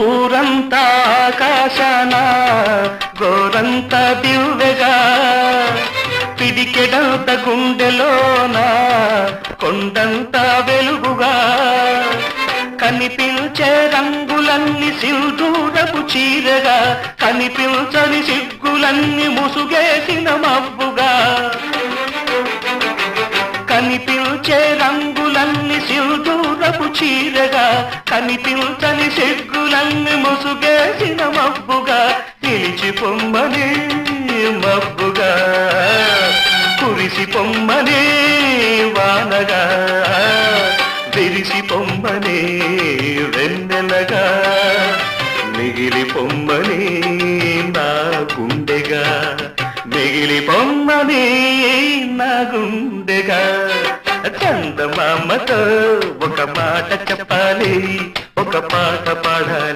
ఊరంతా ఆకాశాన గోరంత దివ్వెగా పిడికెడంత గుండెలోన కొండంత వెలుగుగా కనిపించే రంగులన్నీ సింధూరపు చీరగా కనిపించని సిగ్గులన్నీ ముసుగేసిన మబ్బుగా కనిపించే రంగులన్నీ సింధూరపు చీరగా కనిపించని సిగ్గులన్నీ ముసుగేసిన మబ్బుగా నిలిచి పొమ్మని మబ్బుగా కురిసి పొమ్మని వానగా విరిసి పొమ్మని వెన్నెలగా మిగిలి పొమ్మని నా గుండెగా మిగిలి పొమ్మని నా గుండెగా చందమామతో ఒక మాట చెప్పాలి ఒక పాట పాడాలి